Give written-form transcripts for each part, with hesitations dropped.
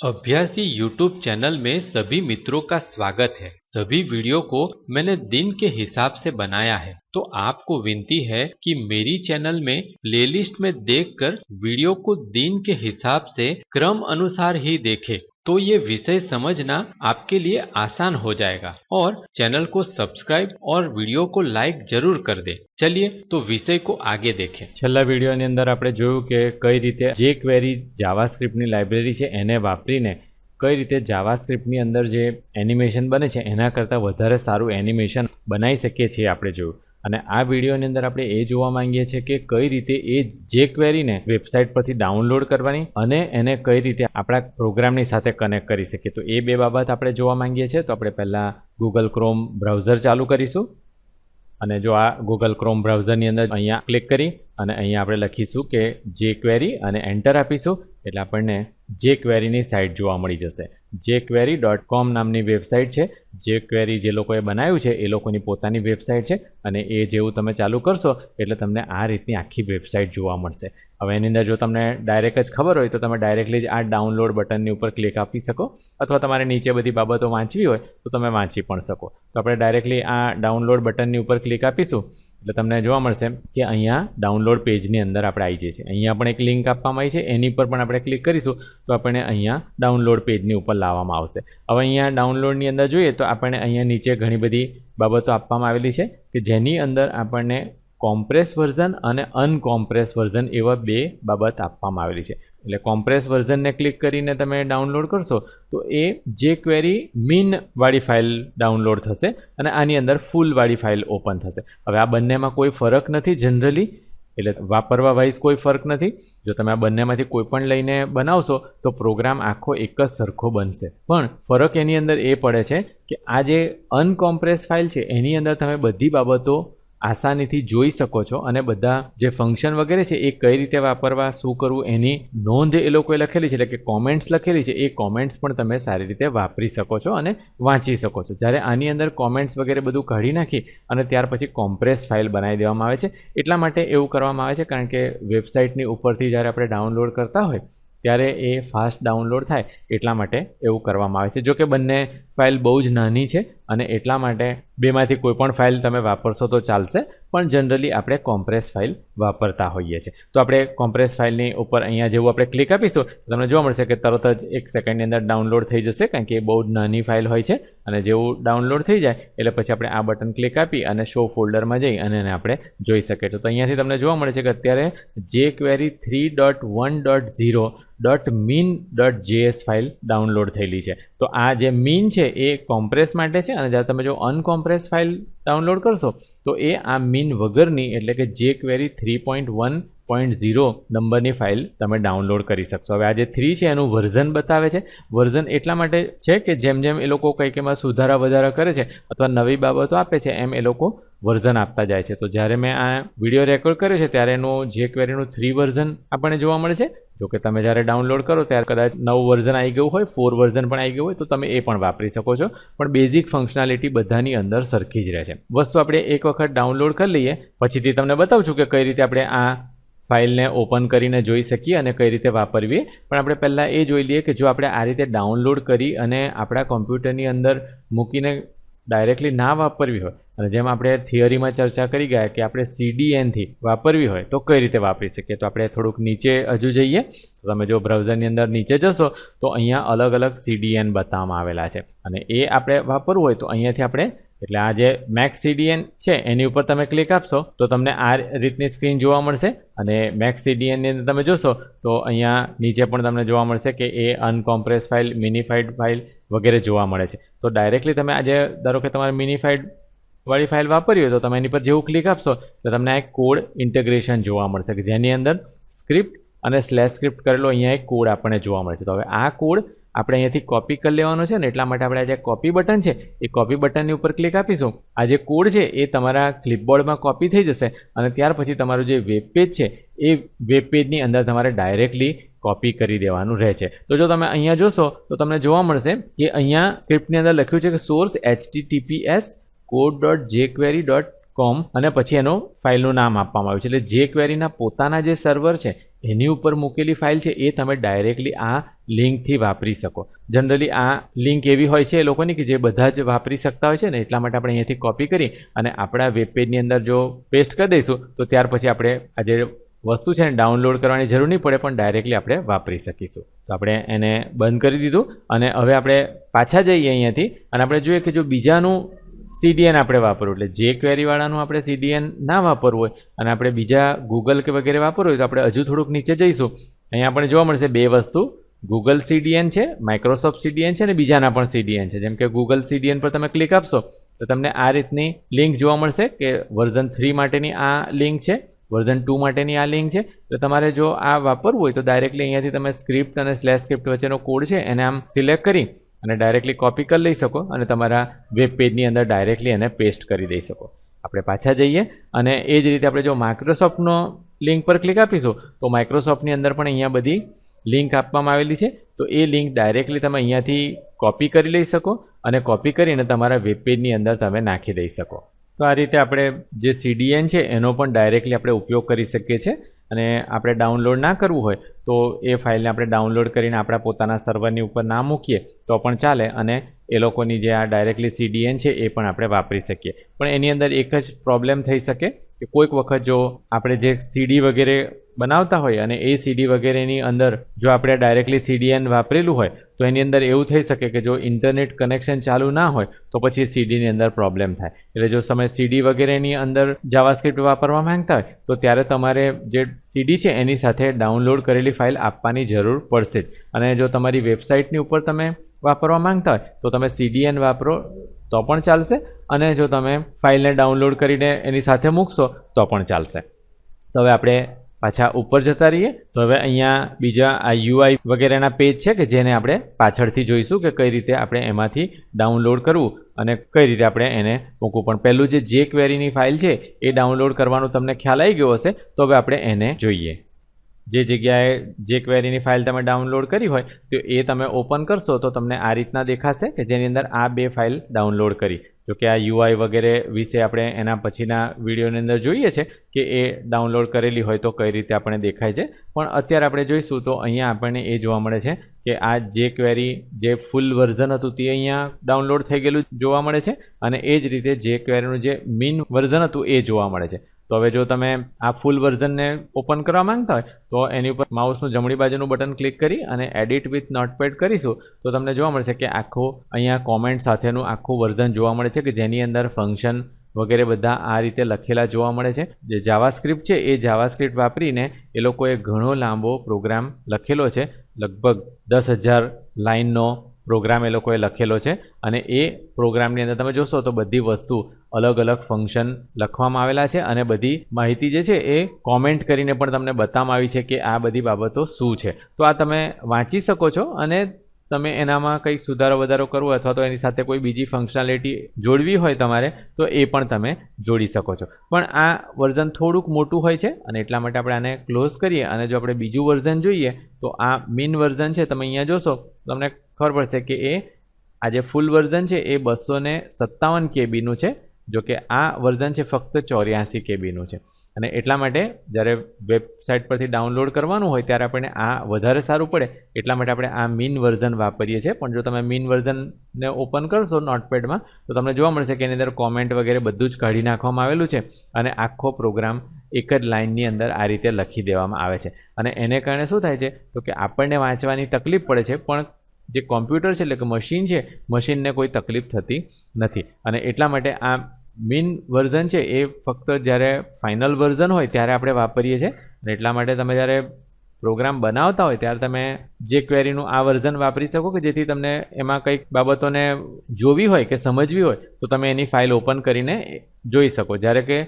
अभ्यासी YouTube channel में सभी मित्रों का स्वागत है। सभी वीडियो को मैंने दिन के हिसाब से बनाया है, तो आपको विनती है कि मेरी चैनल में प्लेलिस्ट में देखकर वीडियो को दिन के हिसाब से क्रम अनुसार ही देखें, तो ये विषय समझना आपके लिए आसान हो जाएगा। और चैनल को सब्सक्राइब और वीडियो को लाइक जरूर कर दे। चलिए तो विषय को आगे देखें। છેલ્લા વિડીયોની અંદર આપણે જોયું કે કઈ રીતે jQuery જાવાસ્ક્રિપ્ટની લાઇબ્રેરી છે એને વાપરીને કઈ રીતે જાવાસ્ક્રિપ્ટની અંદર જે એનિમેશન બને છે એના કરતાં વધારે સારું એનિમેશન બનાવી શકીએ છીએ આપણે જોયું। અને આ વિડીયોની અંદર આપણે એ જોવા માંગીએ છીએ કે કઈ રીતે એ jQueryને વેબસાઇટ પરથી ડાઉનલોડ કરવાની અને એને કઈ રીતે આપણા પ્રોગ્રામની સાથે કનેક્ટ કરી શકીએ। તો એ બે બાબત આપણે જોવા માંગીએ છીએ। તો આપણે પહેલાં ગૂગલ ક્રોમ બ્રાઉઝર ચાલુ કરીશું અને જો આ ગૂગલ ક્રોમ બ્રાઉઝરની અંદર અહીંયા ક્લિક કરી અને અહીંયા આપણે લખીશું કે jQuery અને એન્ટર આપીશું એટલે આપણને jQueryની સાઇટ જોવા મળી જશે। jQuery.com નામની વેબસાઇટ છે। jQuery જે લોકોએ બનાવ્યું છે એ લોકોની પોતાની વેબસાઇટ છે અને એ જેવું તમે ચાલુ કરશો એટલે તમને આ રીતની આખી વેબસાઇટ જોવા મળશે। હવે એની અંદર જો તમને ડાયરેક્ટ જ ખબર હોય તો તમે ડાયરેક્ટલી જ આ ડાઉનલોડ બટનની ઉપર ક્લિક આપી શકો, અથવા તમારે નીચે બધી બાબતો વાંચવી હોય તો તમે વાંચી પણ શકો। તો આપણે ડાયરેક્ટલી આ ડાઉનલોડ બટનની ઉપર ક્લિક આપીશું એટલે તમને જોવા મળશે કે અહીંયા ડાઉનલોડ પેજની અંદર આપણે આવી જઈએ છીએ। અહીંયા પણ એક લિંક આપવામાં આવી છે, એની પર પણ આપણે ક્લિક કરીશું તો આપણને અહીંયા ડાઉનલોડ પેજની ઉપર લાવવામાં આવશે। હવે અહીંયા ડાઉનલોડની અંદર જોઈએ તો આપણને અહીંયા નીચે ઘણી બધી બાબતો આપવામાં આવેલી છે કે જેની અંદર આપણને કોમ્પ્રેસ વર્ઝન અને અનકોમ્પ્રેસ વર્ઝન એવા બે બાબત આપવામાં આવેલી છે। એટલે કોમ્પ્રેસ વર્ઝનને ક્લિક કરીને તમે ડાઉનલોડ કરશો તો એ jQuery મીન વાળી ફાઇલ ડાઉનલોડ થશે અને આની અંદર ફૂલ વાળી ફાઇલ ઓપન થશે। હવે આ બંનેમાં કોઈ ફરક નથી જનરલી, એટલે વાપરવા વાઇઝ કોઈ ફરક નથી। જો તમે આ બંનેમાંથી કોઈ પણ લઈને બનાવશો તો પ્રોગ્રામ આખો એક જ સરખો બનશે, પણ ફરક એની અંદર એ પડે છે કે આ જે અનકોમ્પ્રેસ ફાઇલ છે એની અંદર તમે બધી બાબતો આસાનીથી જોઈ શકો છો અને બધા જે ફંક્શન વગેરે છે એ કઈ રીતે વાપરવા, શું કરવું એની નોંધ એ લોકોએ લખેલી છે, એટલે કે કોમેન્ટ્સ લખેલી છે। એ કોમેન્ટ્સ પણ તમે સારી રીતે વાપરી શકો છો અને વાંચી શકો છો। જ્યારે આની અંદર કોમેન્ટ્સ વગેરે બધું કાઢી નાખી અને ત્યાર પછી કોમ્પ્રેસ ફાઇલ બનાવી દેવામાં આવે છે। એટલા માટે એવું કરવામાં આવે છે કારણ કે વેબસાઇટની ઉપરથી જ્યારે આપણે ડાઉનલોડ કરતા હોય ત્યારે એ ફાસ્ટ ડાઉનલોડ થાય એટલા માટે એવું કરવામાં આવે છે। જો કે બંને ફાઇલ બહુ જ નાની છે અને એટલા માટે બેમાંથી કોઈ પણ ફાઇલ તમે વાપરશો તો ચાલશે, પણ જનરલી આપણે કોમ્પ્રેસ ફાઇલ વાપરતા હોઈએ છીએ। તો આપણે કોમ્પ્રેસ ફાઇલની ઉપર અહીંયા જેવું આપણે ક્લિક આપીશું તમને જોવા મળશે કે તરત જ 1 સેકન્ડની અંદર ડાઉનલોડ થઈ જશે, કારણ કે એ બહુ જ નાની ફાઇલ હોય છે। અને જેવું ડાઉનલોડ થઈ જાય એટલે પછી આપણે આ બટન ક્લિક આપી અને શો ફોલ્ડરમાં જઈ અને એને આપણે જોઈ શકીએ છીએ। તો અહીંયાથી તમને જોવા મળે છે કે અત્યારે jQuery 3.1.0.min.js ફાઇલ ડાઉનલોડ થયેલી છે। તો આ જે મીન છે એ કોમ્પ્રેસ માટે છે અને જ્યારે તમે જો અનકોમ્પ્રેસ ફાઇલ ડાઉનલોડ કરશો તો એ આ મીન વગરની એટલે કે jQuery 3.1.0 નંબરની ફાઇલ તમે ડાઉનલોડ કરી શકશો। હવે આ જે 3 છે એનું વર્ઝન બતાવે છે। વર્ઝન એટલા માટે છે કે જેમ જેમ એ લોકો કંઈક એમાં સુધારા વધારા કરે છે અથવા નવી બાબતો આપે છે એમ એ લોકો વર્ઝન આપતા જાય છે। તો જ્યારે મેં આ વિડીયો રેકોર્ડ કર્યો છે ત્યારે એનું jQueryનું 3 વર્ઝન આપણને જોવા મળે છે। જો કે તમે જ્યારે ડાઉનલોડ કરો ત્યારે કદાચ નવું વર્ઝન આવી ગયું હોય, 4 વર્ઝન પણ આવી ગયું હોય તો તમે એ પણ વાપરી શકો છો, પણ બેઝિક ફંક્શનાલિટી બધાની અંદર સરખી જ રહે છે। વસ્તુ આપણે એક વખત ડાઉનલોડ કરી લઈએ પછીથી તમને બતાવું છું કે કઈ રીતે આપણે આ ફાઇલને ઓપન કરીને જોઈ શકીએ અને કઈ રીતે વાપરવી। પણ આપણે પહેલાં એ જોઈ લઈએ કે જો આપણે આ રીતે ડાઉનલોડ કરી અને આપણા કોમ્પ્યુટરની અંદર મૂકીને ડાયરેક્ટલી ના વાપરવી હોય અને જેમ આપણે થિયરીમાં ચર્ચા કરી ગયા કે આપણે CDNથી વાપરવી હોય તો કઈ રીતે વાપરી શકીએ। તો આપણે થોડુંક નીચે હજુ જઈએ તો તમે જો બ્રાઉઝરની અંદર નીચે જશો તો અહીંયા અલગ અલગ CDN બતાવવામાં આવેલા છે અને એ આપણે વાપરવું હોય તો અહીંયાથી આપણે એટલે આ જે મેક્સ CDN છે એની ઉપર તમે ક્લિક આપશો તો તમને આ રીતની સ્ક્રીન જોવા મળશે અને મેક્સ CDNની અંદર તમે જોશો તો અહીંયા નીચે પણ તમને જોવા મળશે કે એ અનકોમ્પ્રેસ ફાઇલ, મિનિફાઈડ ફાઇલ વગેરે જોવા મળે છે। તો ડાયરેક્ટલી તમે આજે ધારો કે તમારે મિનિફાઈડ વાળી ફાઇલ વાપરી હોય તો તમે એની પર જેવું ક્લિક આપશો તો તમને એક કોડ ઇન્ટિગ્રેશન જોવા મળશે કે જેની અંદર સ્ક્રિપ્ટ અને /સ્ક્રિપ્ટ કરેલો અહીંયા એક કોડ આપણને જોવા મળે છે। તો હવે આ કોડ આપણે અહીંયાથી કોપી કરી લેવાનો છે ને એટલા માટે આપણે આ જે કોપી બટન છે એ કોપી બટનની ઉપર ક્લિક આપીશું। આ જે કોડ છે એ તમારા ક્લિપબોર્ડમાં કોપી થઈ જશે અને ત્યાર પછી તમારું જે વેબ પેજ છે એ વેબ પેજની અંદર તમારે ડાયરેક્ટલી કોપી કરી દેવાનું રહે છે। તો જો તમે અહીંયા જોશો તો તમને જોવા મળશે કે અહીંયા સ્ક્રિપ્ટની અંદર લખ્યું છે કે સોર્સ https code.jquery.com અને પછી એનો ફાઇલનું નામ આપવામાં આવ્યું છે। એટલે jQueryના પોતાના જે સર્વર છે એની ઉપર મૂકેલી ફાઇલ છે એ તમે ડાયરેક્ટલી આ લિંકથી વાપરી શકો. જનરલી આ લિંક એવી હોય છે એ લોકોની કે જે બધા જ વાપરી શકતા હોય છે ને, એટલા માટે આપણે અહીંયાથી કોપી કરી અને આપણા વેબ પેજની અંદર જો પેસ્ટ કરી દઈશું તો ત્યાર પછી આપણે આ જે વસ્તુ છે ને ડાઉનલોડ કરવાની જરૂર નહીં પડે, પણ ડાયરેક્ટલી આપણે વાપરી શકીશું. તો આપણે એને બંધ કરી દીધું અને હવે આપણે પાછા જઈએ અહીંયાથી અને આપણે જોઈએ કે જો બીજાનું CDN આપણે વાપરવું, એટલે જે ક્વેરીવાળાનું આપણે CDN ના વાપરવું હોય અને આપણે બીજા ગૂગલ કે વગેરે વાપરવું હોય તો આપણે હજુ થોડુંક નીચે જઈશું. અહીંયા આપણે જોવા મળશે બે વસ્તુ, ગૂગલ CDN છે, માઇક્રોસોફ્ટ CDN છે અને બીજાના પણ CDN છે. જેમ કે ગૂગલ CDN પર તમે ક્લિક આપશો તો તમને આ રીતની લિંક જોવા મળશે કે વર્ઝન 3 માટેની આ લિંક છે, વર્ઝન 2 માટેની આ લિંક છે. તો તમારે જો આ વાપરવું હોય તો ડાયરેક્ટલી અહીંયાથી તમે સ્ક્રિપ્ટ અને /સ્ક્રિપ્ટ વચ્ચેનો કોડ છે એને આમ સિલેક્ટ કરી અને ડાયરેક્ટલી કોપી કરી લઈ શકો અને તમારા વેબ પેજની અંદર ડાયરેક્ટલી એને પેસ્ટ કરી દઈ શકો. આપણે પાછા જઈએ અને એ જ રીતે આપણે જો માઇક્રોસોફ્ટનો લિંક પર ક્લિક આપીશું તો માઇક્રોસોફ્ટની અંદર પણ અહીંયા બધી લિંક આપવામાં આવેલી છે. તો એ લિંક ડાયરેક્ટલી તમે અહીંયાથી કોપી કરી લઈ શકો અને કોપી કરીને તમારા વેબ પેજની અંદર તમે નાખી દઈ શકો. તો આ રીતે આપણે જે CDN છે એનો પણ ડાયરેક્ટલી આપણે ઉપયોગ કરી શકીએ છીએ. અને આપણે ડાઉનલોડ ના કરવું હોય તો એ ફાઇલને આપણે ડાઉનલોડ કરીને આપણા પોતાના સર્વરની ઉપર ના મૂકીએ તો પણ ચાલે અને એ લોકોની જે આ ડાયરેક્ટલી CDN છે એ પણ આપણે વાપરી શકીએ. પણ એની અંદર એક જ પ્રોબ્લેમ થઈ શકે કે કોઈક વખત જો આપણે જે CD વગેરે બનાવતા હોય અને એ CD વગેરેની અંદર જો આપણે ડાયરેક્ટલી CDN વાપરેલું હોય તો એની અંદર એવું થઈ શકે કે જો ઇન્ટરનેટ કનેક્શન ચાલુ ના હોય તો પછી CDની અંદર પ્રોબ્લેમ થાય. એટલે જો તમે CD વગેરેની અંદર જાવાસ્ક્રિપ્ટ વાપરવા માંગતા હોય તો ત્યારે તમારે જે CD છે એની સાથે ડાઉનલોડ કરેલી ફાઇલ આપવાની જરૂર પડશે જ. અને જો તમારી વેબસાઇટની ઉપર તમે વાપરવા માંગતા હોય તો તમે CDN વાપરો તો પણ ચાલશે અને જો તમે ફાઇલને ડાઉનલોડ કરીને એની સાથે મૂકશો તો પણ ચાલશે. તો હવે આપણે પાછા ઉપર જતા રહીએ. તો હવે અહીંયા બીજા આ UI વગેરેના પેજ છે કે જેને આપણે પાછળથી જોઈશું કે કઈ રીતે આપણે એમાંથી ડાઉનલોડ કરવું અને કઈ રીતે આપણે એને મૂકવું. પણ પહેલું જે jQueryની ફાઇલ છે એ ડાઉનલોડ કરવાનું તમને ખ્યાલ આવી ગયો હશે. તો હવે આપણે એને જોઈએ. જે જગ્યાએ jQueryની ફાઇલ તમે ડાઉનલોડ કરી હોય તો એ તમે ઓપન કરશો તો તમને આ રીતના દેખાશે કે જેની અંદર આ બે ફાઇલ ડાઉનલોડ કરી. જો કે આ UI વગેરે વિશે આપણે એના પછીના વિડીયોની અંદર જોઈએ છે કે એ ડાઉનલોડ કરેલી હોય તો કઈ રીતે આપણે દેખાય છે. પણ અત્યારે આપણે જોઈશું તો અહીંયા આપણને એ જોવા મળે છે કે આ jQuery જે ફૂલ વર્ઝન હતું તે અહીંયા ડાઉનલોડ થઈ ગયેલું જોવા મળે છે અને એ જ રીતે jQueryનું જે મિન વર્ઝન હતું એ જોવા મળે છે. તો હવે જો તમે આ ફૂલ વર્ઝનને ઓપન કરવા માંગતા હોય તો એની ઉપર માઉસનું જમણી બાજુનું બટન ક્લિક કરી અને એડિટ વિથ નોટપેડ કરીશું તો તમને જોવા મળશે કે આખું અહીંયા કોમેન્ટ સાથેનું આખું વર્ઝન જોવા મળે છે કે જેની અંદર ફંક્શન વગેરે બધા આ રીતે લખેલા જોવા મળે છે. જે જાવાસ્ક્રિપ્ટ છે એ જાવાસ્ક્રિપ્ટ વાપરીને એ લોકોએ ઘણો લાંબો પ્રોગ્રામ લખેલો છે, લગભગ 10,000 લાઇનનો પ્રોગ્રામ એ લોકોએ લખેલો છે અને એ પ્રોગ્રામની અંદર તમે જોશો તો બધી વસ્તુ અલગ અલગ ફંક્શન લખવામાં આવેલા છે અને બધી માહિતી જે છે એ કોમેન્ટ કરીને પણ તમને બતાવવામાં આવી છે કે આ બધી બાબતો શું છે. તો આ તમે વાંચી શકો છો અને તમે એનામાં કંઈક સુધારો વધારો કરવો અથવા તો એની સાથે કોઈ બીજી ફંક્શનાલિટી જોડવી હોય તમારે તો એ પણ તમે જોડી શકો છો. પણ આ વર્ઝન થોડુંક મોટું હોય છે અને એટલા માટે આપણે આને ક્લોઝ કરીએ અને જો આપણે બીજું વર્ઝન જોઈએ તો આ મિન વર્ઝન છે તમે અહીંયા જોશો તમને ખબર પડશે કે એ આ જે ફૂલ વર્ઝન છે એ 257 KBનું છે. જો કે આ વર્ઝન છે ફક્ત 84 KBનું છે અને એટલા માટે જ્યારે વેબસાઇટ પરથી ડાઉનલોડ કરવાનું હોય ત્યારે આપણને આ વધારે સારું પડે એટલા માટે આપણે આ મિન વર્ઝન વાપરીએ છીએ. પણ જો તમે મિન વર્ઝનને ઓપન કરશો નોટપેડમાં તો તમને જોવા મળશે કે એની અંદર કોમેન્ટ વગેરે બધું જ કાઢી નાખવામાં આવેલું છે અને આખો પ્રોગ્રામ એક જ લાઇનની અંદર આ રીતે લખી દેવામાં આવે છે. અને એને કારણે શું થાય છે તો કે આપણને વાંચવાની તકલીફ પડે છે પણ જે કોમ્પ્યુટર છે એટલે કે મશીન છે મશીનને કોઈ તકલીફ થતી નથી. અને એટલા માટે આ મિન વર્ઝન છે એ ફક્ત જ્યારે ફાઇનલ વર્ઝન હોય ત્યારે આપણે વાપરીએ છીએ અને એટલા માટે તમે જ્યારે પ્રોગ્રામ બનાવતા હોય ત્યારે તમે jQueryનું આ વર્ઝન વાપરી શકો કે જેથી તમને એમાં કંઈક બાબતોને જોવી હોય કે સમજવી હોય તો તમે એની ફાઇલ ઓપન કરીને જોઈ શકો. જ્યારે કે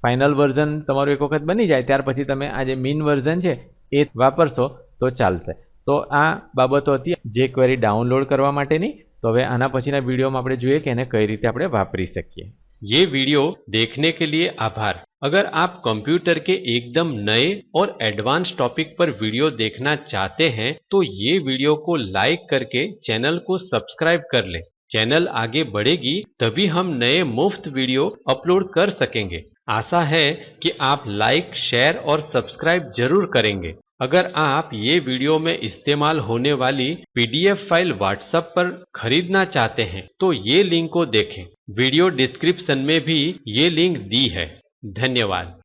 ફાઇનલ વર્ઝન તમારું એક વખત બની જાય ત્યાર પછી તમે આ જે મિન વર્ઝન છે એ વાપરશો તો ચાલશે. તો આ બાબતો હતી jQuery ડાઉનલોડ કરવા માટેની. તો હવે આના પછીના વીડિયોમાં આપણે જોઈએ કે એને કઈ રીતે આપણે વાપરી શકીએ. ये वीडियो देखने के लिए आभार। अगर आप कंप्यूटर के एकदम नए और एडवांस टॉपिक पर वीडियो देखना चाहते हैं तो ये वीडियो को लाइक करके चैनल को सब्सक्राइब कर लें। चैनल आगे बढ़ेगी तभी हम नए मुफ्त वीडियो अपलोड कर सकेंगे। आशा है कि आप लाइक, शेयर और सब्सक्राइब जरूर करेंगे। अगर आप ये वीडियो में इस्तेमाल होने वाली पीडीएफ फाइल व्हाट्सएप पर खरीदना चाहते हैं तो ये लिंक को देखें। वीडियो डिस्क्रिप्शन में भी ये लिंक दी है। धन्यवाद।